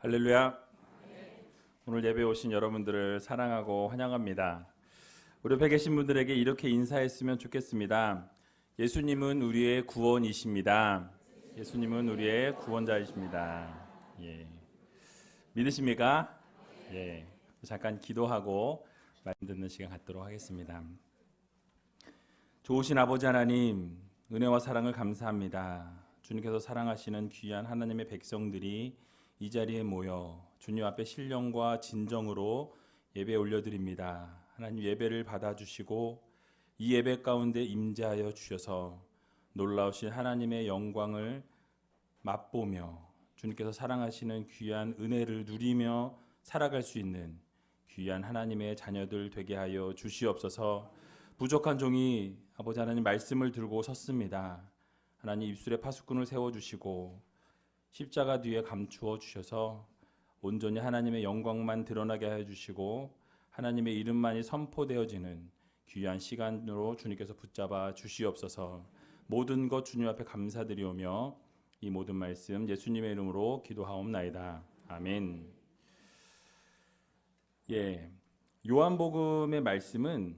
할렐루야. 오늘 예배에 오신 여러분들을 사랑하고 환영합니다. 우리 옆에 계신 분들에게 이렇게 인사했으면 좋겠습니다. 예수님은 우리의 구원이십니다. 예수님은 우리의 구원자이십니다. 예. 믿으십니까? 예. 잠깐 기도하고 말씀 듣는 시간 갖도록 하겠습니다. 좋으신 아버지 하나님, 은혜와 사랑을 감사합니다. 주님께서 사랑하시는 귀한 하나님의 백성들이 이 자리에 모여 주님 앞에 신령과 진정으로 예배 올려드립니다. 하나님, 예배를 받아주시고 이 예배 가운데 임재하여 주셔서 놀라우신 하나님의 영광을 맛보며 주님께서 사랑하시는 귀한 은혜를 누리며 살아갈 수 있는 귀한 하나님의 자녀들 되게 하여 주시옵소서. 부족한 종이 아버지 하나님 말씀을 들고 섰습니다. 하나님, 입술에 파수꾼을 세워주시고 십자가 뒤에 감추어 주셔서 온전히 하나님의 영광만 드러나게 해 주시고 하나님의 이름만이 선포되어지는 귀한 시간으로 주님께서 붙잡아 주시옵소서. 모든 것 주님 앞에 감사드리오며 이 모든 말씀 예수님의 이름으로 기도하옵나이다. 아멘. 예, 요한복음의 말씀은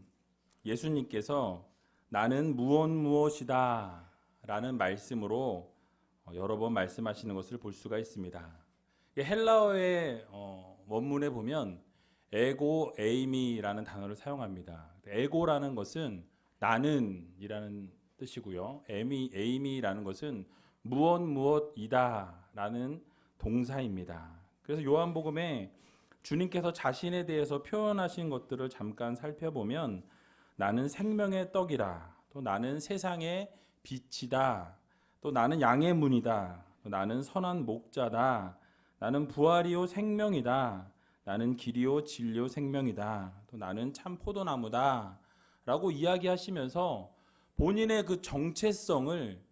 예수님께서 나는 무엇이다 라는 말씀으로 여러 번 말씀하시는 것을 볼 수가 있습니다. 헬라어의 원문에 보면 에고 에이미라는 단어를 사용합니다. 에고라는 것은 나는이라는 뜻이고요. 에이미라는 것은 무엇이다 라는 동사입니다. 그래서 요한복음에 주님께서 자신에 대해서 표현하신 것들을 잠깐 살펴보면 나는 생명의 떡이라, 또 나는 세상의 빛이다, 또 나는 양의 문이다, 또 나는 선한 목자다, 나는 부활이요 생명이다, 나는 길이요 진리요 생명이다, 또 나는 참 포도나무다 라고 이야기하시면서 본인의 그 정체성을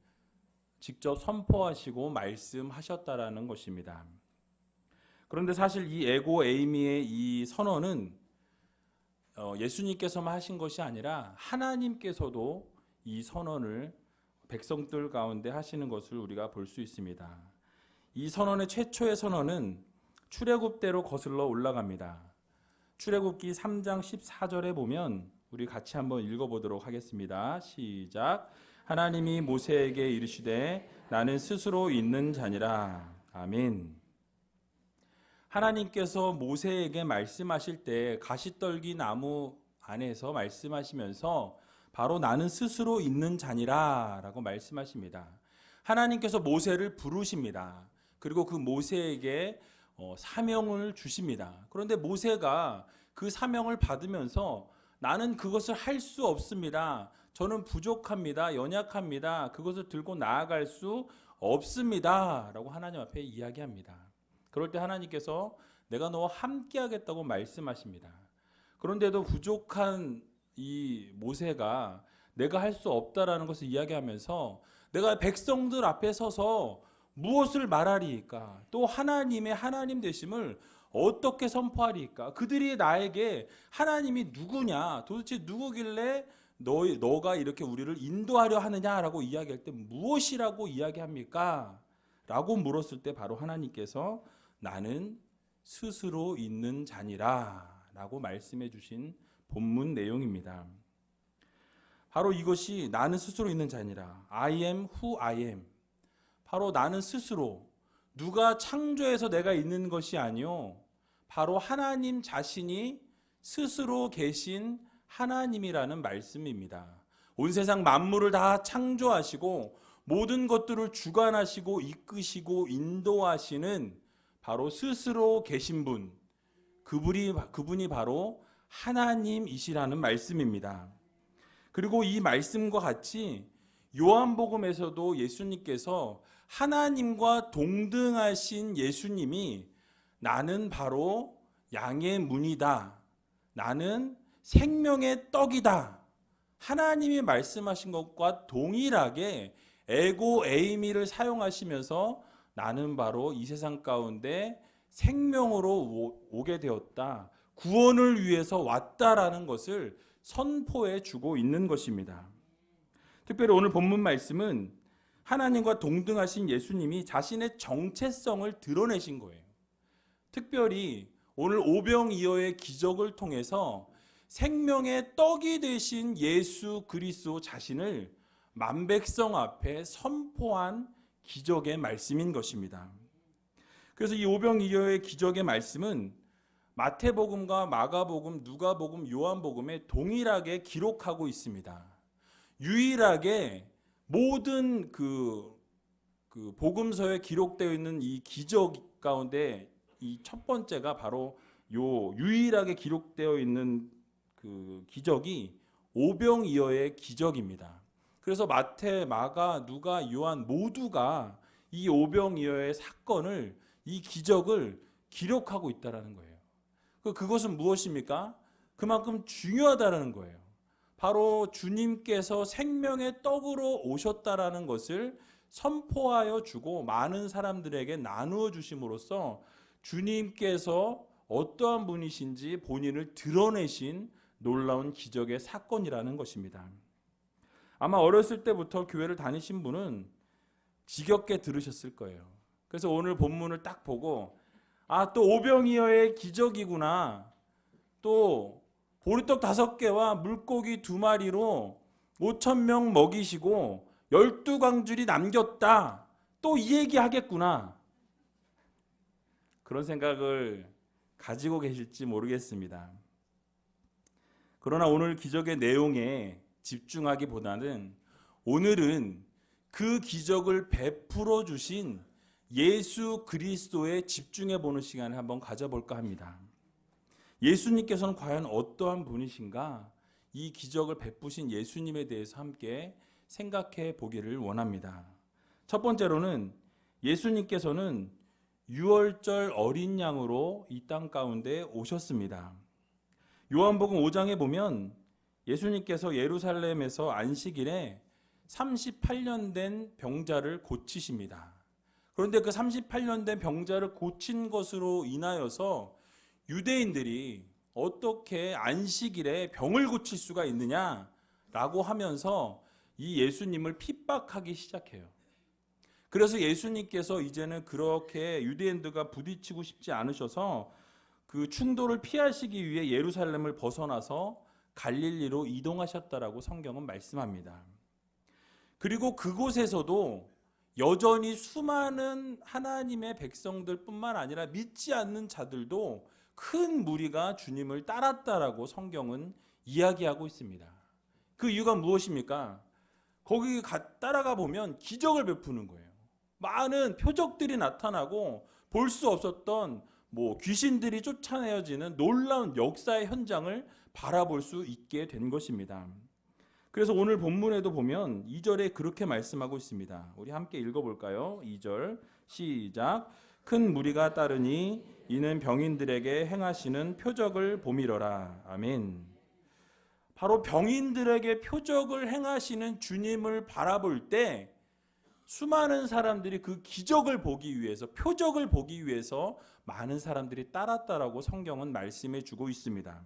직접 선포하시고 말씀하셨다라는 것입니다. 그런데 사실 이 에고 에이미의 이 선언은 예수님께서만 하신 것이 아니라 하나님께서도 이 선언을 백성들 가운데 하시는 것을 우리가 볼 수 있습니다. 이 선언의 최초의 선언은 출애굽대로 거슬러 올라갑니다. 출애굽기 3장 14절에 보면 우리 같이 한번 읽어보도록 하겠습니다. 시작. 하나님이 모세에게 이르시되 나는 스스로 있는 자니라. 아멘. 하나님께서 모세에게 말씀하실 때 가시떨기 나무 안에서 말씀하시면서 바로 나는 스스로 있는 자니라 라고 말씀하십니다. 하나님께서 모세를 부르십니다. 그리고 그 모세에게 사명을 주십니다. 그런데 모세가 그 사명을 받으면서 나는 그것을 할 수 없습니다. 저는 부족합니다. 연약합니다. 그것을 들고 나아갈 수 없습니다 라고 하나님 앞에 이야기합니다. 그럴 때 하나님께서 내가 너와 함께 하겠다고 말씀하십니다. 그런데도 부족한 이 모세가 내가 할 수 없다라는 것을 이야기하면서 내가 백성들 앞에 서서 무엇을 말하리이까? 또 하나님의 하나님 되심을 어떻게 선포하리이까? 그들이 나에게 하나님이 누구냐? 도대체 누구길래 너가 이렇게 우리를 인도하려 하느냐라고 이야기할 때 무엇이라고 이야기합니까? 라고 물었을 때 바로 하나님께서 나는 스스로 있는 자니라 라고 말씀해 주신 본문 내용입니다. 바로 이것이 나는 스스로 있는 자니라. I am who I am. 바로 나는 스스로 누가 창조해서 내가 있는 것이 아니요, 바로 하나님 자신이 스스로 계신 하나님이라는 말씀입니다. 온 세상 만물을 다 창조하시고 모든 것들을 주관하시고 이끄시고 인도하시는 바로 스스로 계신 분, 그분이 바로 하나님이시라는 말씀입니다. 그리고 이 말씀과 같이 요한복음에서도 예수님께서 하나님과 동등하신 예수님이 나는 바로 양의 문이다, 나는 생명의 떡이다, 하나님이 말씀하신 것과 동일하게 에고 에이미를 사용하시면서 나는 바로 이 세상 가운데 생명으로 오게 되었다, 구원을 위해서 왔다라는 것을 선포해 주고 있는 것입니다. 특별히 오늘 본문 말씀은 하나님과 동등하신 예수님이 자신의 정체성을 드러내신 거예요. 특별히 오늘 오병이어의 기적을 통해서 생명의 떡이 되신 예수 그리스도 자신을 만백성 앞에 선포한 기적의 말씀인 것입니다. 그래서 이 오병이어의 기적의 말씀은 마태복음과 마가복음, 누가복음, 요한복음에 동일하게 기록하고 있습니다. 유일하게 모든 그 복음서에 기록되어 있는 이 기적 가운데 이 첫 번째가 바로 요 유일하게 기록되어 있는 그 기적이 오병이어의 기적입니다. 그래서 마태, 마가, 누가, 요한 모두가 이 오병이어의 사건을, 이 기적을 기록하고 있다라는 거예요. 그것은 무엇입니까? 그만큼 중요하다라는 거예요. 바로 주님께서 생명의 떡으로 오셨다라는 것을 선포하여 주고 많은 사람들에게 나누어 주심으로써 주님께서 어떠한 분이신지 본인을 드러내신 놀라운 기적의 사건이라는 것입니다. 아마 어렸을 때부터 교회를 다니신 분은 지겹게 들으셨을 거예요. 그래서 오늘 본문을 딱 보고 또 오병이어의 기적이구나. 또 보리떡 5개와 물고기 2마리로 5,000명 먹이시고 12광줄이 남겼다. 또 이 얘기 하겠구나. 그런 생각을 가지고 계실지 모르겠습니다. 그러나 오늘 기적의 내용에 집중하기보다는 오늘은 그 기적을 베풀어 주신 예수 그리스도에 집중해 보는 시간을 한번 가져볼까 합니다. 예수님께서는 과연 어떠한 분이신가? 이 기적을 베푸신 예수님에 대해서 함께 생각해 보기를 원합니다. 첫 번째로는 예수님께서는 유월절 어린 양으로 이 땅 가운데 오셨습니다. 요한복음 5장에 보면 예수님께서 예루살렘에서 안식일에 38년 된 병자를 고치십니다. 그런데 그 38년 된 병자를 고친 것으로 인하여서 유대인들이 어떻게 안식일에 병을 고칠 수가 있느냐라고 하면서 이 예수님을 핍박하기 시작해요. 그래서 예수님께서 이제는 그렇게 유대인들과 부딪히고 싶지 않으셔서 그 충돌을 피하시기 위해 예루살렘을 벗어나서 갈릴리로 이동하셨다라고 성경은 말씀합니다. 그리고 그곳에서도 여전히 수많은 하나님의 백성들뿐만 아니라 믿지 않는 자들도 큰 무리가 주님을 따랐다라고 성경은 이야기하고 있습니다. 그 이유가 무엇입니까? 거기 따라가 보면 기적을 베푸는 거예요. 많은 표적들이 나타나고 볼 수 없었던 귀신들이 쫓아내어지는 놀라운 역사의 현장을 바라볼 수 있게 된 것입니다. 그래서 오늘 본문에도 보면 2절에 그렇게 말씀하고 있습니다. 우리 함께 읽어볼까요? 2절 시작. 큰 무리가 따르니 이는 병인들에게 행하시는 표적을 보미러라. 아멘. 바로 병인들에게 표적을 행하시는 주님을 바라볼 때 수많은 사람들이 그 기적을 보기 위해서, 표적을 보기 위해서 많은 사람들이 따랐다라고 성경은 말씀해 주고 있습니다.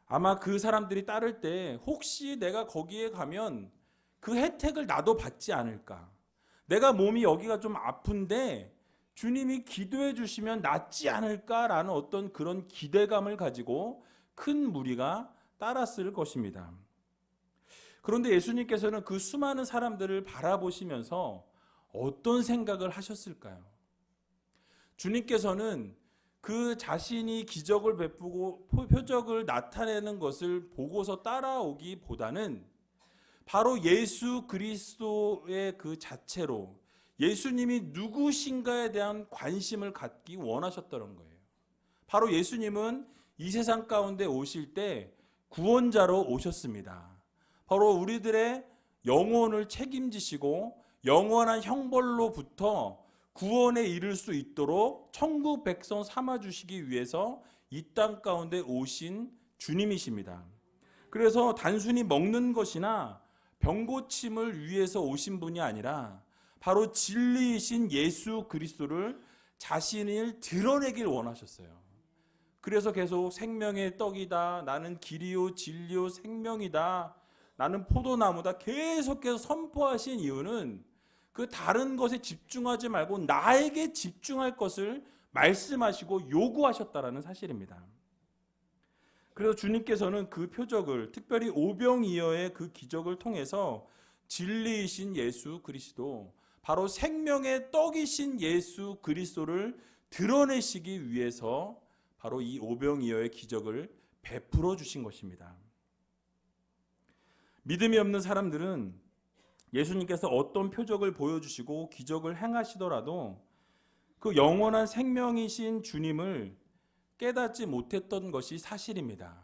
아마 그 사람들이 따를 때 혹시 내가 거기에 가면 그 혜택을 나도 받지 않을까? 내가 몸이 여기가 좀 아픈데 주님이 기도해 주시면 낫지 않을까라는 어떤 그런 기대감을 가지고 큰 무리가 따랐을 것입니다. 그런데 예수님께서는 그 수많은 사람들을 바라보시면서 어떤 생각을 하셨을까요? 주님께서는 그 자신이 기적을 베푸고 표적을 나타내는 것을 보고서 따라오기보다는 바로 예수 그리스도의 그 자체로 예수님이 누구신가에 대한 관심을 갖기 원하셨다는 거예요. 바로 예수님은 이 세상 가운데 오실 때 구원자로 오셨습니다. 바로 우리들의 영혼을 책임지시고 영원한 형벌로부터 구원에 이를 수 있도록 천국 백성 삼아주시기 위해서 이 땅 가운데 오신 주님이십니다. 그래서 단순히 먹는 것이나 병고침을 위해서 오신 분이 아니라 바로 진리이신 예수 그리스도를 자신을 드러내길 원하셨어요. 그래서 계속 생명의 떡이다, 나는 길이요 진리요 생명이다, 나는 포도나무다 계속해서 선포하신 이유는 그 다른 것에 집중하지 말고 나에게 집중할 것을 말씀하시고 요구하셨다라는 사실입니다. 그래서 주님께서는 그 표적을, 특별히 오병이어의 그 기적을 통해서 진리이신 예수 그리스도, 바로 생명의 떡이신 예수 그리스도를 드러내시기 위해서 바로 이 오병이어의 기적을 베풀어 주신 것입니다. 믿음이 없는 사람들은 예수님께서 어떤 표적을 보여주시고 기적을 행하시더라도 그 영원한 생명이신 주님을 깨닫지 못했던 것이 사실입니다.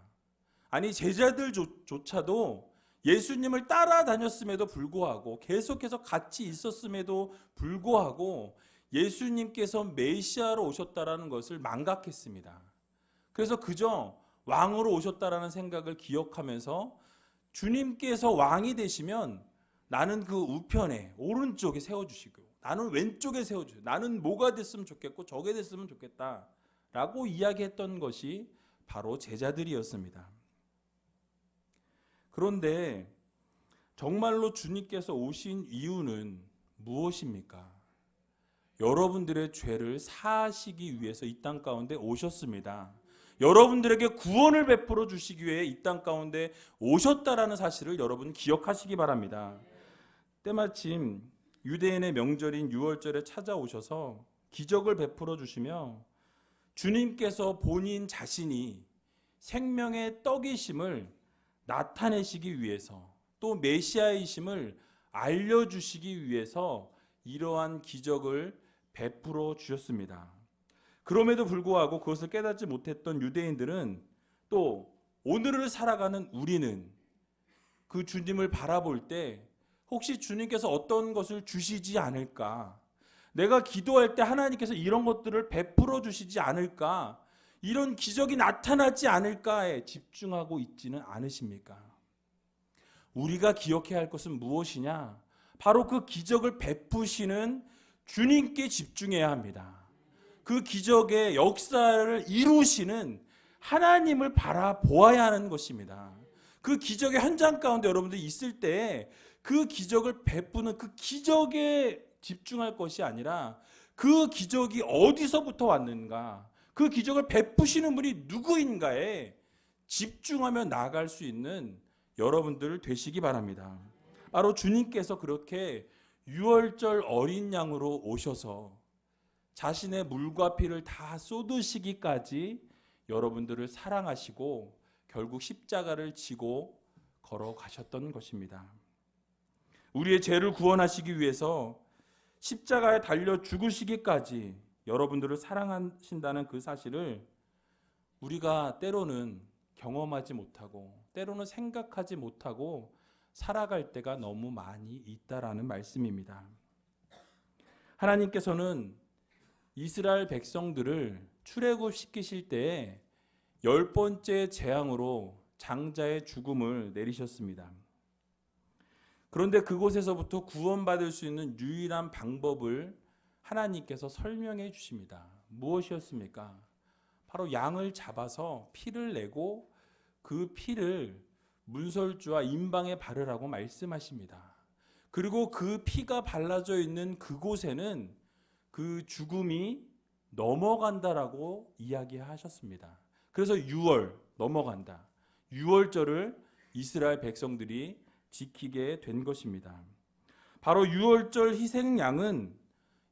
아니, 제자들조차도 예수님을 따라다녔음에도 불구하고, 계속해서 같이 있었음에도 불구하고 예수님께서 메시아로 오셨다라는 것을 망각했습니다. 그래서 그저 왕으로 오셨다라는 생각을 기억하면서 주님께서 왕이 되시면 나는 그 우편에 오른쪽에 세워주시고, 나는 왼쪽에 세워주시고, 나는 뭐가 됐으면 좋겠고 저게 됐으면 좋겠다 라고 이야기했던 것이 바로 제자들이었습니다. 그런데 정말로 주님께서 오신 이유는 무엇입니까? 여러분들의 죄를 사하시기 위해서 이 땅 가운데 오셨습니다. 여러분들에게 구원을 베풀어 주시기 위해 이 땅 가운데 오셨다라는 사실을 여러분 기억하시기 바랍니다. 때마침 유대인의 명절인 유월절에 찾아오셔서 기적을 베풀어 주시며 주님께서 본인 자신이 생명의 떡이심을 나타내시기 위해서, 또 메시아이심을 알려주시기 위해서 이러한 기적을 베풀어 주셨습니다. 그럼에도 불구하고 그것을 깨닫지 못했던 유대인들은 또 오늘을 살아가는 우리는 그 주님을 바라볼 때 혹시 주님께서 어떤 것을 주시지 않을까, 내가 기도할 때 하나님께서 이런 것들을 베풀어 주시지 않을까, 이런 기적이 나타나지 않을까에 집중하고 있지는 않으십니까? 우리가 기억해야 할 것은 무엇이냐? 바로 그 기적을 베푸시는 주님께 집중해야 합니다. 그 기적의 역사를 이루시는 하나님을 바라보아야 하는 것입니다. 그 기적의 현장 가운데 여러분들이 있을 때 그 기적을 베푸는 그 기적에 집중할 것이 아니라 그 기적이 어디서부터 왔는가, 그 기적을 베푸시는 분이 누구인가에 집중하며 나아갈 수 있는 여러분들 되시기 바랍니다. 바로 주님께서 그렇게 유월절 어린 양으로 오셔서 자신의 물과 피를 다 쏟으시기까지 여러분들을 사랑하시고 결국 십자가를 지고 걸어가셨던 것입니다. 우리의 죄를 구원하시기 위해서 십자가에 달려 죽으시기까지 여러분들을 사랑하신다는 그 사실을 우리가 때로는 경험하지 못하고 때로는 생각하지 못하고 살아갈 때가 너무 많이 있다라는 말씀입니다. 하나님께서는 이스라엘 백성들을 출애굽시키실 때에 10번째 재앙으로 장자의 죽음을 내리셨습니다. 그런데 그곳에서부터 구원받을 수 있는 유일한 방법을 하나님께서 설명해 주십니다. 무엇이었습니까? 바로 양을 잡아서 피를 내고 그 피를 문설주와 임방에 바르라고 말씀하십니다. 그리고 그 피가 발라져 있는 그곳에는 그 죽음이 넘어간다라고 이야기하셨습니다. 그래서 6월 넘어간다. 6월절을 이스라엘 백성들이 지키게 된 것입니다. 바로 6월절 희생양은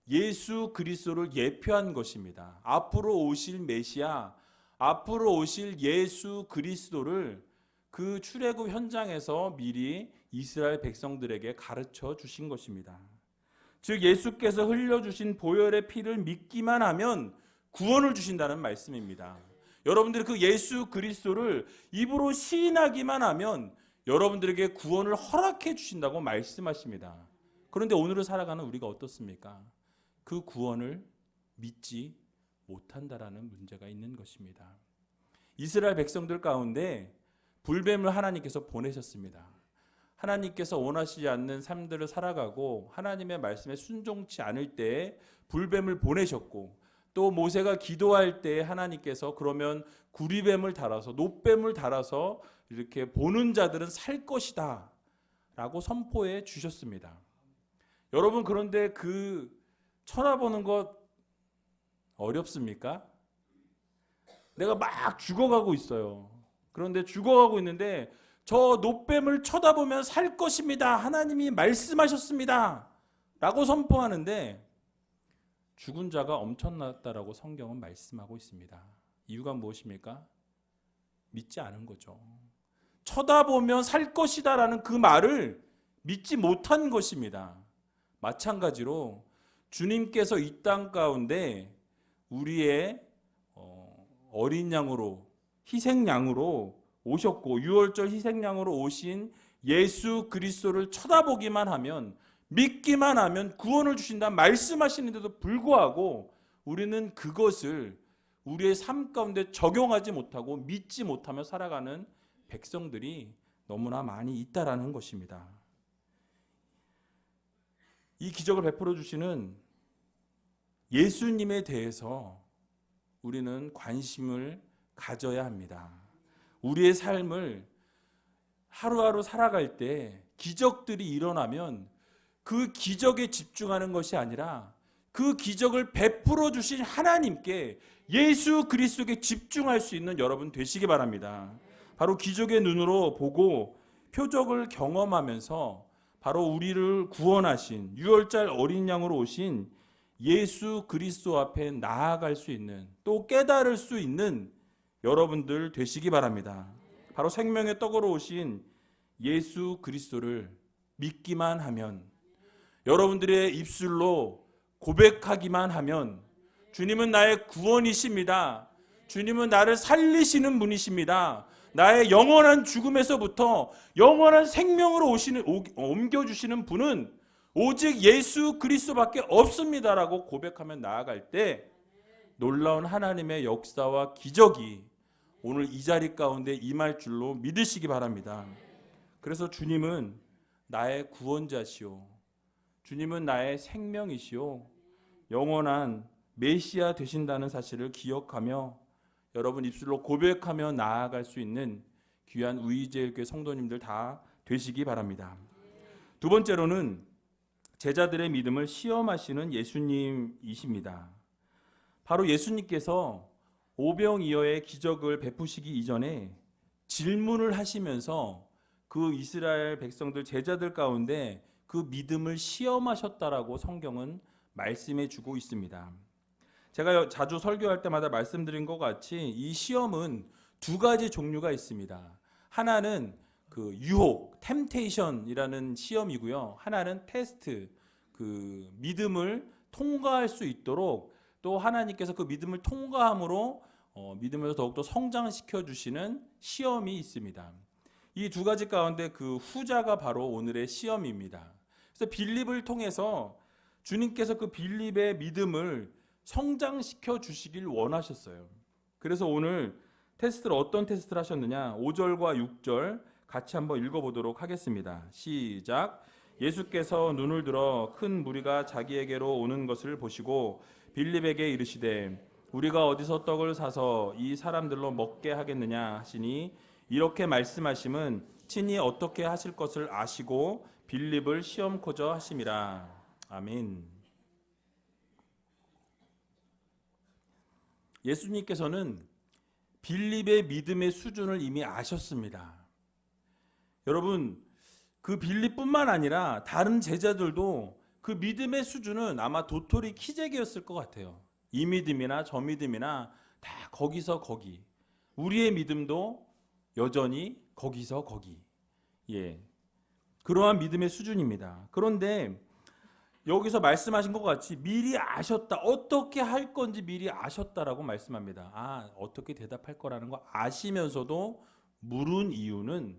예수 그리스도를 예표한 것입니다. 앞으로 오실 메시아, 앞으로 오실 예수 그리스도를 그 출애굽 현장에서 미리 이스라엘 백성들에게 가르쳐 주신 것입니다. 즉 예수께서 흘려주신 보혈의 피를 믿기만 하면 구원을 주신다는 말씀입니다. 여러분들이 그 예수 그리스도를 입으로 시인하기만 하면 여러분들에게 구원을 허락해 주신다고 말씀하십니다. 그런데 오늘을 살아가는 우리가 어떻습니까? 그 구원을 믿지 못한다라는 문제가 있는 것입니다. 이스라엘 백성들 가운데 불뱀을 하나님께서 보내셨습니다. 하나님께서 원하시지 않는 삶들을 살아가고 하나님의 말씀에 순종치 않을 때에 불뱀을 보내셨고, 또 모세가 기도할 때 하나님께서 그러면 구리뱀을 달아서 놋뱀을 달아서 이렇게 보는 자들은 살 것이다 라고 선포해 주셨습니다. 여러분, 그런데 그 쳐다보는 것 어렵습니까? 내가 막 죽어가고 있어요. 그런데 죽어가고 있는데 저 노뱀을 쳐다보면 살 것입니다. 하나님이 말씀하셨습니다. 라고 선포하는데 죽은 자가 엄청났다라고 성경은 말씀하고 있습니다. 이유가 무엇입니까? 믿지 않은 거죠. 쳐다보면 살 것이다 라는 그 말을 믿지 못한 것입니다. 마찬가지로 주님께서 이 땅 가운데 우리의 어린 양으로, 희생양으로 오셨고, 유월절 희생양으로 오신 예수 그리스도를 쳐다보기만 하면, 믿기만 하면 구원을 주신다 말씀하시는데도 불구하고 우리는 그것을 우리의 삶 가운데 적용하지 못하고 믿지 못하며 살아가는 백성들이 너무나 많이 있다라는 것입니다. 이 기적을 베풀어 주시는 예수님에 대해서 우리는 관심을 가져야 합니다. 우리의 삶을 하루하루 살아갈 때 기적들이 일어나면 그 기적에 집중하는 것이 아니라 그 기적을 베풀어 주신 하나님께, 예수 그리스도께 집중할 수 있는 여러분 되시기 바랍니다. 바로 기적의 눈으로 보고 표적을 경험하면서 바로 우리를 구원하신 유월절 어린 양으로 오신 예수 그리스도 앞에 나아갈 수 있는, 또 깨달을 수 있는 여러분들 되시기 바랍니다. 바로 생명의 떡으로 오신 예수 그리스도를 믿기만 하면, 여러분들의 입술로 고백하기만 하면 주님은 나의 구원이십니다. 주님은 나를 살리시는 분이십니다. 나의 영원한 죽음에서부터 영원한 생명으로 옮겨주시는 분은 오직 예수 그리스도밖에 없습니다라고 고백하며 나아갈 때 놀라운 하나님의 역사와 기적이 오늘 이 자리 가운데 임할 줄로 믿으시기 바랍니다. 그래서 주님은 나의 구원자시오, 주님은 나의 생명이시오, 영원한 메시아 되신다는 사실을 기억하며 여러분 입술로 고백하며 나아갈 수 있는 귀한 우이제일교회 성도님들 다 되시기 바랍니다. 두 번째로는 제자들의 믿음을 시험하시는 예수님이십니다. 바로 예수님께서 오병이어의 기적을 베푸시기 이전에 질문을 하시면서 그 이스라엘 백성들, 제자들 가운데 그 믿음을 시험하셨다라고 성경은 말씀해 주고 있습니다. 제가 자주 설교할 때마다 말씀드린 것 같이 이 시험은 두 가지 종류가 있습니다. 하나는 그 유혹, 템테이션이라는 시험이고요. 하나는 테스트, 그 믿음을 통과할 수 있도록 또 하나님께서 그 믿음을 통과함으로 믿음에서 더욱더 성장시켜 주시는 시험이 있습니다. 이 두 가지 가운데 그 후자가 바로 오늘의 시험입니다. 그래서 빌립을 통해서 주님께서 그 빌립의 믿음을 성장시켜 주시길 원하셨어요. 그래서 오늘 테스트를 어떤 테스트를 하셨느냐, 5절과 6절 같이 한번 읽어보도록 하겠습니다. 시작. 예수께서 눈을 들어 큰 무리가 자기에게로 오는 것을 보시고 빌립에게 이르시되 우리가 어디서 떡을 사서 이 사람들로 먹게 하겠느냐 하시니, 이렇게 말씀하심은 친히 어떻게 하실 것을 아시고 빌립을 시험코저 하심이라. 아멘. 예수님께서는 빌립의 믿음의 수준을 이미 아셨습니다. 여러분, 그 빌립뿐만 아니라 다른 제자들도 그 믿음의 수준은 아마 도토리 키재기였을 것 같아요. 이 믿음이나 저 믿음이나 다 거기서 거기. 우리의 믿음도 여전히 거기서 거기. 그러한 믿음의 수준입니다. 그런데 여기서 말씀하신 것 같이 미리 아셨다, 어떻게 할 건지 미리 아셨다라고 말씀합니다. 어떻게 대답할 거라는 거 아시면서도 물은 이유는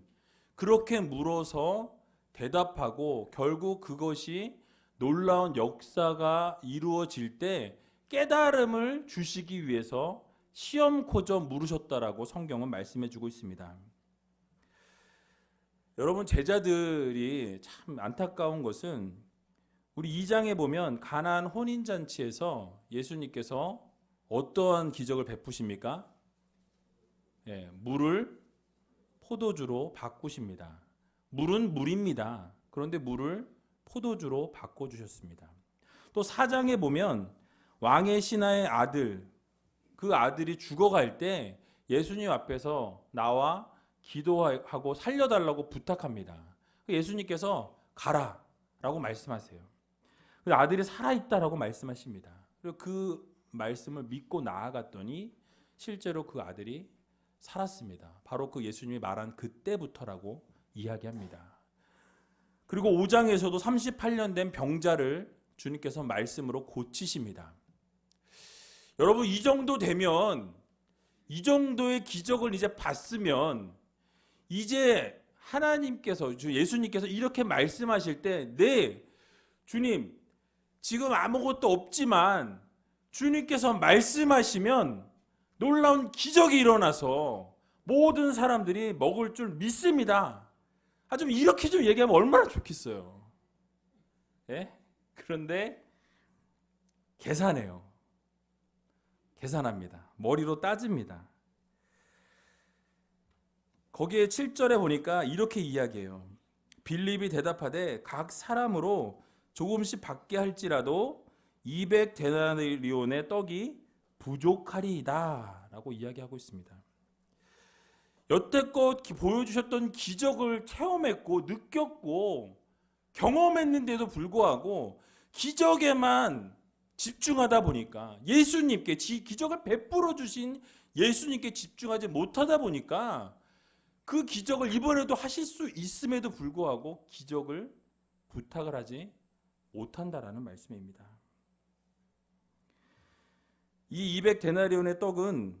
그렇게 물어서 대답하고 결국 그것이 놀라운 역사가 이루어질 때 깨달음을 주시기 위해서 시험코저 물으셨다라고 성경은 말씀해 주고 있습니다. 여러분, 제자들이 참 안타까운 것은 우리 2장에 보면 가나안 혼인잔치에서 예수님께서 어떠한 기적을 베푸십니까? 물을 포도주로 바꾸십니다. 물은 물입니다. 그런데 물을 포도주로 바꿔주셨습니다. 또 4장에 보면 왕의 신하의 아들, 그 아들이 죽어갈 때 예수님 앞에서 나와 기도하고 살려달라고 부탁합니다. 예수님께서 가라 라고 말씀하세요. 아들이 살아있다라고 말씀하십니다. 그리고 그 말씀을 믿고 나아갔더니 실제로 그 아들이 살았습니다. 바로 그 예수님이 말한 그때부터라고 이야기합니다. 그리고 5장에서도 38년 된 병자를 주님께서 말씀으로 고치십니다. 여러분, 이 정도 되면, 이 정도의 기적을 이제 봤으면 이제 하나님께서, 예수님께서 이렇게 말씀하실 때, 네, 주님 지금 아무것도 없지만 주님께서 말씀하시면 놀라운 기적이 일어나서 모든 사람들이 먹을 줄 믿습니다. 좀 이렇게 좀 얘기하면 얼마나 좋겠어요. 예? 그런데 계산해요. 계산합니다. 머리로 따집니다. 거기에 7절에 보니까 이렇게 이야기해요. 빌립이 대답하되 각 사람으로 조금씩 받게 할지라도 200데나리온의 떡이 부족하리이다 라고 이야기하고 있습니다. 여태껏 보여주셨던 기적을 체험했고 느꼈고 경험했는데도 불구하고 기적에만 집중하다 보니까, 예수님께 기적을 베풀어 주신 예수님께 집중하지 못하다 보니까 그 기적을 이번에도 하실 수 있음에도 불구하고 기적을 부탁을 하지 못한다라는 말씀입니다. 이 200데나리온의 떡은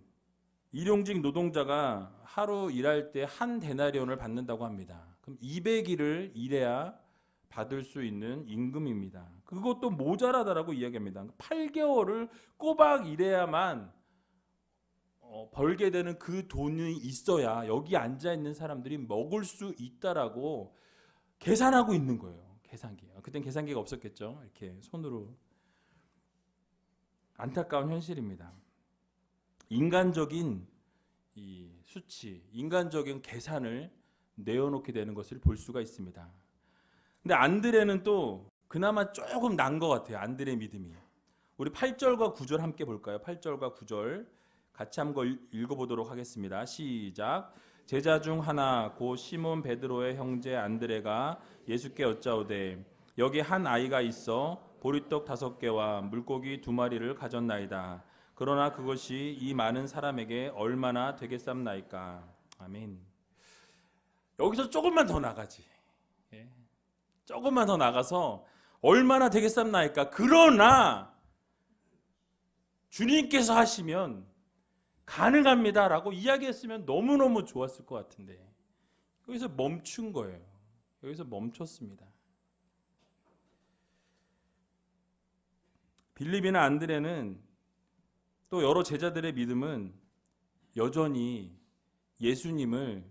일용직 노동자가 하루 일할 때 한 데나리온을 받는다고 합니다. 그럼 200일을 일해야 받을 수 있는 임금입니다. 그것도 모자라다라고 이야기합니다. 8개월을 꼬박 일해야만 벌게 되는 그 돈이 있어야 여기 앉아 있는 사람들이 먹을 수 있다라고 계산하고 있는 거예요. 계산기요. 그땐 계산기가 없었겠죠. 이렇게 손으로. 안타까운 현실입니다. 인간적인 이 수치, 인간적인 계산을 내어놓게 되는 것을 볼 수가 있습니다. 근데 안드레는 또 그나마 조금 난 것 같아요. 안드레 믿음이. 우리 8절과 9절 함께 볼까요? 8절과 9절 같이 한번 읽어보도록 하겠습니다. 시작. 제자 중 하나 곧 시몬 베드로의 형제 안드레가 예수께 여짜오되 여기 한 아이가 있어 보리떡 5개와 물고기 2마리를 가졌나이다. 그러나 그것이 이 많은 사람에게 얼마나 되겠삼나이까. 아멘. 여기서 조금만 더 나가지. 조금만 더 나가서 얼마나 되겠삼나이까. 그러나 주님께서 하시면 가능합니다 라고 이야기했으면 너무너무 좋았을 것 같은데 여기서 멈춘 거예요. 여기서 멈췄습니다. 빌립이나 안드레는 또 여러 제자들의 믿음은 여전히 예수님을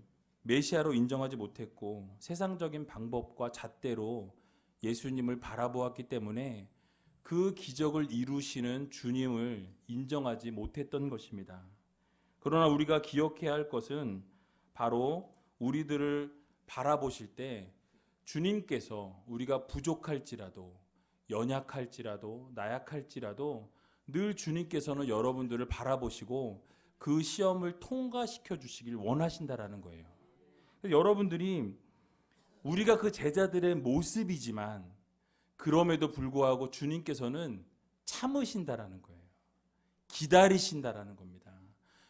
메시아로 인정하지 못했고 세상적인 방법과 잣대로 예수님을 바라보았기 때문에 그 기적을 이루시는 주님을 인정하지 못했던 것입니다. 그러나 우리가 기억해야 할 것은 바로 우리들을 바라보실 때 주님께서 우리가 부족할지라도 연약할지라도 나약할지라도 늘 주님께서는 여러분들을 바라보시고 그 시험을 통과시켜 주시길 원하신다라는 거예요. 여러분들이 우리가 그 제자들의 모습이지만 그럼에도 불구하고 주님께서는 참으신다라는 거예요. 기다리신다라는 겁니다.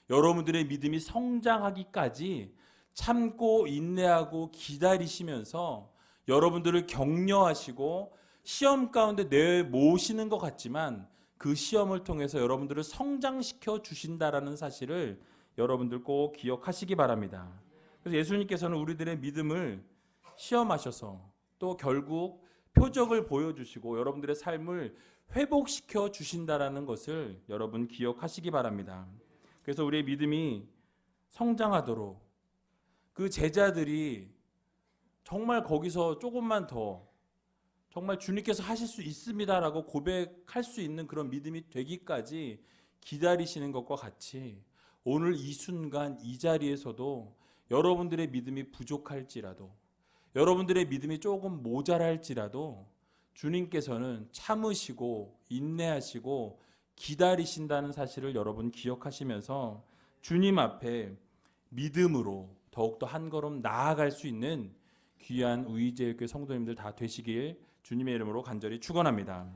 여러분들의 믿음이 성장하기까지 참고 인내하고 기다리시면서 여러분들을 격려하시고 시험 가운데 내모시는 것 같지만 그 시험을 통해서 여러분들을 성장시켜 주신다라는 사실을 여러분들 꼭 기억하시기 바랍니다. 그래서 예수님께서는 우리들의 믿음을 시험하셔서 또 결국 표적을 보여주시고 여러분들의 삶을 회복시켜 주신다라는 것을 여러분 기억하시기 바랍니다. 그래서 우리의 믿음이 성장하도록 그 제자들이 정말 거기서 조금만 더 정말 주님께서 하실 수 있습니다라고 고백할 수 있는 그런 믿음이 되기까지 기다리시는 것과 같이 오늘 이 순간 이 자리에서도 여러분들의 믿음이 부족할지라도 여러분들의 믿음이 조금 모자랄지라도 주님께서는 참으시고 인내하시고 기다리신다는 사실을 여러분 기억하시면서 주님 앞에 믿음으로 더욱더 한 걸음 나아갈 수 있는 귀한 우이제일교회 성도님들 다 되시길 주님의 이름으로 간절히 축원합니다.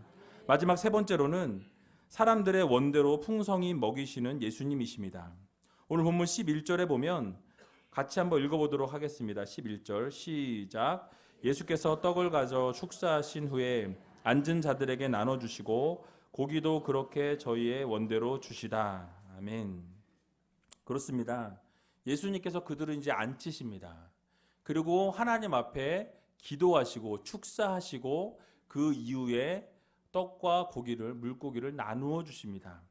마지막 세 번째로는 사람들의 원대로 풍성히 먹이시는 예수님이십니다. 오늘 본문 11절에 보면 같이 한번 읽어보도록 하겠습니다. 11절 시작. 예수께서 떡을 가져 축사하신 후에 앉은 자들에게 나눠주시고 고기도 그렇게 저희의 원대로 주시다. 아멘. 그렇습니다. 예수님께서 그들을 이제 앉히십니다. 그리고 하나님 앞에 기도하시고 축사하시고 그 이후에 떡과 고기를, 물고기를 나누어 주십니다.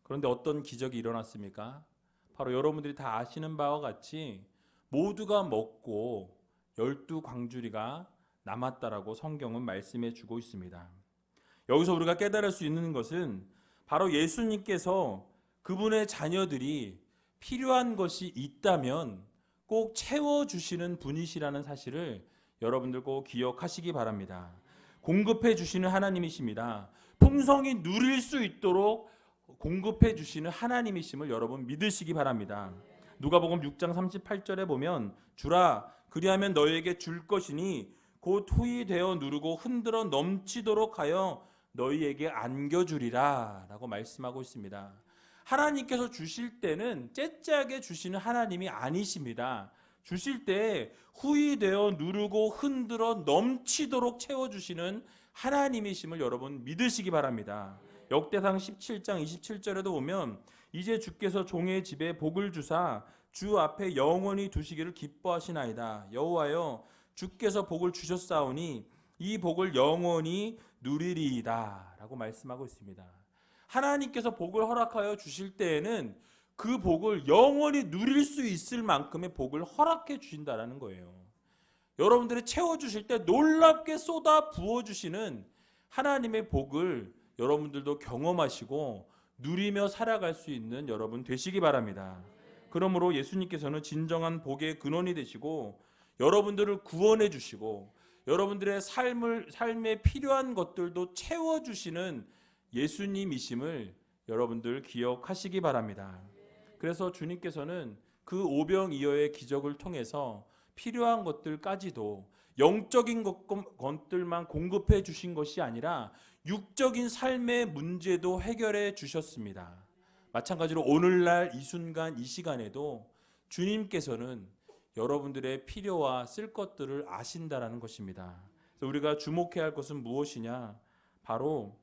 그런데 어떤 기적이 일어났습니까? 바로 여러분들이 다 아시는 바와 같이 모두가 먹고 12광주리가 남았다라고 성경은 말씀해 주고 있습니다. 여기서 우리가 깨달을 수 있는 것은 바로 예수님께서 그분의 자녀들이 필요한 것이 있다면 꼭 채워주시는 분이시라는 사실을 여러분들 꼭 기억하시기 바랍니다. 공급해 주시는 하나님이십니다. 풍성히 누릴 수 있도록 공급해 주시는 하나님이심을 여러분 믿으시기 바랍니다. 누가복음 6장 38절에 보면 주라 그리하면 너희에게 줄 것이니 곧 후히 되어 누르고 흔들어 넘치도록 하여 너희에게 안겨주리라 라고 말씀하고 있습니다. 하나님께서 주실 때는 째째하게 주시는 하나님이 아니십니다. 주실 때 후히 되어 누르고 흔들어 넘치도록 채워주시는 하나님이심을 여러분 믿으시기 바랍니다. 역대상 17장 27절에도 보면 이제 주께서 종의 집에 복을 주사 주 앞에 영원히 두시기를 기뻐하시나이다. 여호와여 주께서 복을 주셨사오니 이 복을 영원히 누리리이다 라고 말씀하고 있습니다. 하나님께서 복을 허락하여 주실 때에는 그 복을 영원히 누릴 수 있을 만큼의 복을 허락해 주신다는 거예요. 여러분들이 채워주실 때 놀랍게 쏟아 부어주시는 하나님의 복을 여러분들도 경험하시고 누리며 살아갈 수 있는 여러분 되시기 바랍니다. 그러므로 예수님께서는 진정한 복의 근원이 되시고 여러분들을 구원해 주시고 여러분들의 삶에 필요한 것들도 채워주시는 예수님이심을 여러분들 기억하시기 바랍니다. 그래서 주님께서는 그 오병이어의 기적을 통해서 필요한 것들까지도 영적인 것들만 공급해 주신 것이 아니라 육적인 삶의 문제도 해결해 주셨습니다. 마찬가지로 오늘날 이 순간 이 시간에도 주님께서는 여러분들의 필요와 쓸 것들을 아신다라는 것입니다. 그래서 우리가 주목해야 할 것은 무엇이냐? 바로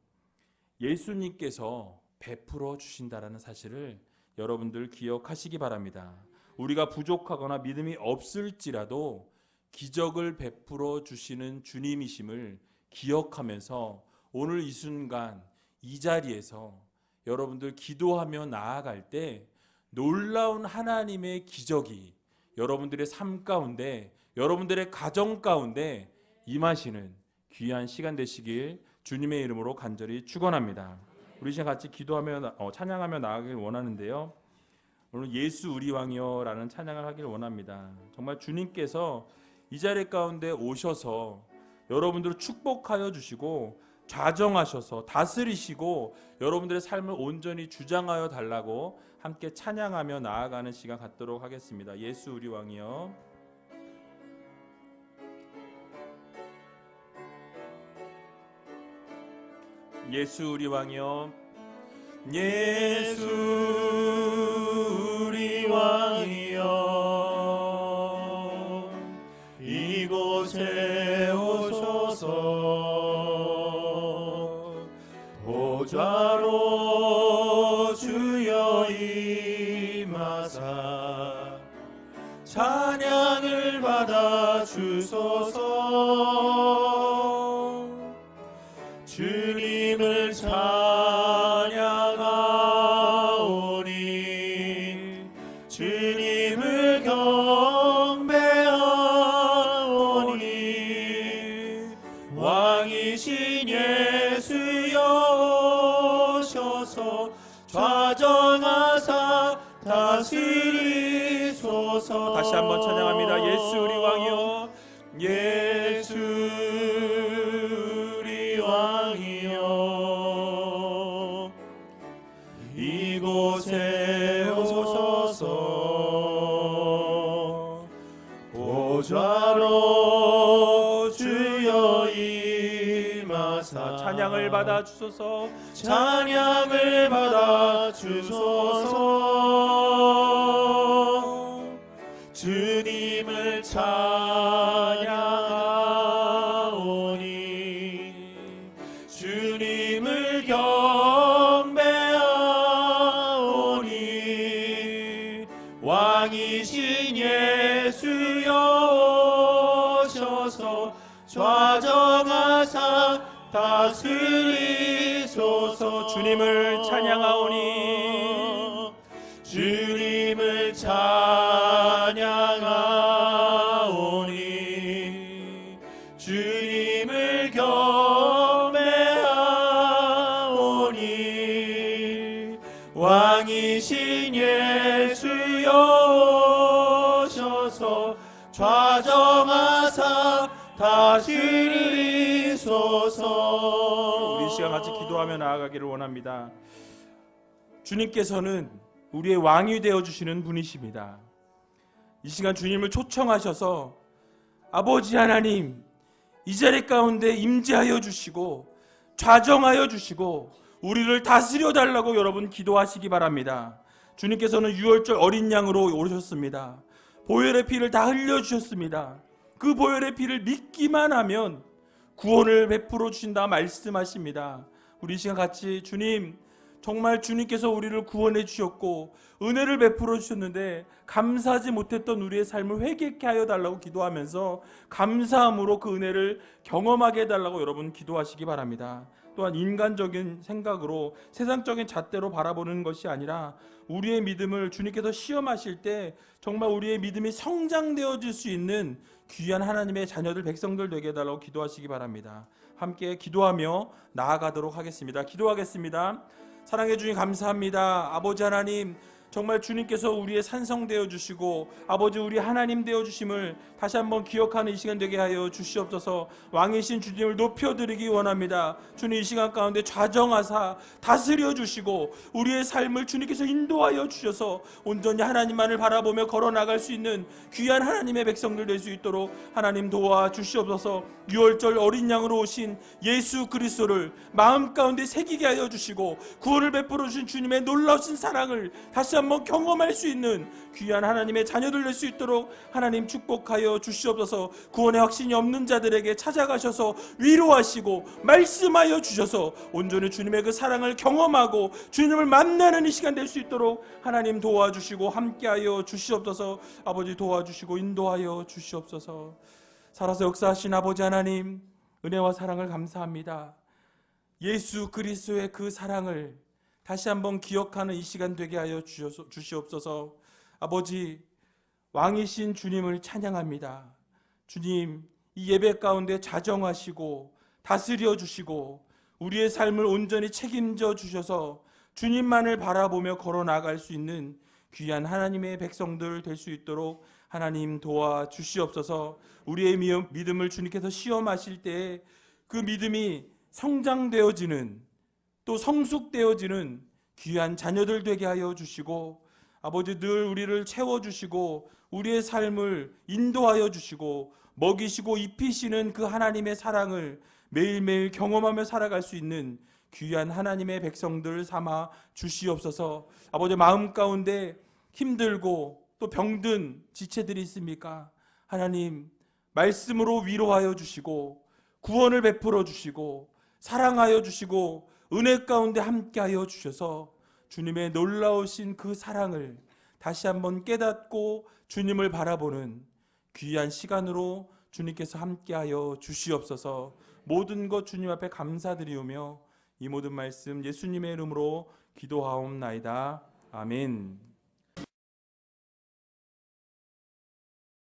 예수님께서 베풀어 주신다라는 사실을 여러분들 기억하시기 바랍니다. 우리가 부족하거나 믿음이 없을지라도 기적을 베풀어 주시는 주님이심을 기억하면서 오늘 이 순간 이 자리에서 여러분들 기도하며 나아갈 때 놀라운 하나님의 기적이 여러분들의 삶 가운데 여러분들의 가정 가운데 임하시는 귀한 시간 되시길 주님의 이름으로 간절히 축원합니다. 우리 시간 같이 기도하며 찬양하며 나아가길 원하는데요. 오늘 예수 우리 왕이여라는 찬양을 하길 원합니다. 정말 주님께서 이 자리 가운데 오셔서 여러분들을 축복하여 주시고 좌정하셔서 다스리시고 여러분들의 삶을 온전히 주장하여 달라고 함께 찬양하며 나아가는 시간 갖도록 하겠습니다. 예수 우리 왕이여. 예수 우리 왕이여. 예수 우리 왕이여 이곳에 오셔서 보좌로 주여 임하사 찬양을 받아 주소서. 주님을 찬양하오니 주님을 경배하오니 왕이신 예수여 오셔서 좌정하사 다스리소서. 다시 한번 찬양합니다. 예수 우리 왕이여. 예수 세우소서. 보좌로 주여 임하사 찬양을 받아 주소서. 찬양을 받아 주소서. 주님을 찬양하오니 주님을 경배하오니 왕이신 예수여 오셔서 좌정하사 다스리소서. 주님을 찬양하오니 주님을 찬양하오니 주님을 경배하오니 왕이신 예수여 오셔서 좌정하사 다스리소서. 우리 시간 같이 기도하며 나아가기를 원합니다. 주님께서는 우리의 왕이 되어주시는 분이십니다. 이 시간 주님을 초청하셔서 아버지 하나님 이 자리 가운데 임재하여 주시고 좌정하여 주시고 우리를 다스려 달라고 여러분 기도하시기 바랍니다. 주님께서는 유월절 어린 양으로 오셨습니다. 보혈의 피를 다 흘려주셨습니다. 그 보혈의 피를 믿기만 하면 구원을 베풀어 주신다 말씀하십니다. 우리 이 시간 같이 주님, 정말 주님께서 우리를 구원해 주셨고 은혜를 베풀어 주셨는데 감사하지 못했던 우리의 삶을 회개케 하여 달라고 기도하면서 감사함으로 그 은혜를 경험하게 해달라고 여러분 기도하시기 바랍니다. 또한 인간적인 생각으로 세상적인 잣대로 바라보는 것이 아니라 우리의 믿음을 주님께서 시험하실 때 정말 우리의 믿음이 성장되어질 수 있는 귀한 하나님의 자녀들 백성들 되게 해달라고 기도하시기 바랍니다. 함께 기도하며 나아가도록 하겠습니다. 기도하겠습니다. 사랑해 주님 감사합니다. 아버지 하나님, 정말 주님께서 우리의 산성 되어 주시고 아버지 우리 하나님 되어 주심을 다시 한번 기억하는 이 시간 되게 하여 주시옵소서. 왕이신 주님을 높여드리기 원합니다. 주님 이 시간 가운데 좌정하사 다스려 주시고 우리의 삶을 주님께서 인도하여 주셔서 온전히 하나님만을 바라보며 걸어나갈 수 있는 귀한 하나님의 백성들 될 수 있도록 하나님 도와 주시옵소서. 유월절 어린 양으로 오신 예수 그리스도를 마음 가운데 새기게 하여 주시고 구원을 베풀어 주신 주님의 놀라우신 사랑을 다시 한번 경험할 수 있는 귀한 하나님의 자녀들 될 수 있도록 하나님 축복하여 주시옵소서. 구원의 확신이 없는 자들에게 찾아가셔서 위로하시고 말씀하여 주셔서 온전히 주님의 그 사랑을 경험하고 주님을 만나는 이 시간 될 수 있도록 하나님 도와주시고 함께하여 주시옵소서. 아버지 도와주시고 인도하여 주시옵소서. 살아서 역사하신 아버지 하나님, 은혜와 사랑을 감사합니다. 예수 그리스도의 그 사랑을 다시 한번 기억하는 이 시간 되게 하여 주시옵소서. 아버지, 왕이신 주님을 찬양합니다. 주님, 이 예배 가운데 자정하시고 다스려 주시고 우리의 삶을 온전히 책임져 주셔서 주님만을 바라보며 걸어 나갈 수 있는 귀한 하나님의 백성들 될 수 있도록 하나님 도와 주시옵소서. 우리의 믿음을 주님께서 시험하실 때 그 믿음이 성장되어지는 또 성숙되어지는 귀한 자녀들 되게 하여 주시고 아버지 늘 우리를 채워주시고 우리의 삶을 인도하여 주시고 먹이시고 입히시는 그 하나님의 사랑을 매일매일 경험하며 살아갈 수 있는 귀한 하나님의 백성들 삼아 주시옵소서. 아버지 마음 가운데 힘들고 또 병든 지체들이 있습니까? 하나님 말씀으로 위로하여 주시고 구원을 베풀어 주시고 사랑하여 주시고 은혜 가운데 함께하여 주셔서 주님의 놀라우신 그 사랑을 다시 한번 깨닫고 주님을 바라보는 귀한 시간으로 주님께서 함께하여 주시옵소서. 모든 것 주님 앞에 감사드리오며 이 모든 말씀 예수님의 이름으로 기도하옵나이다. 아멘.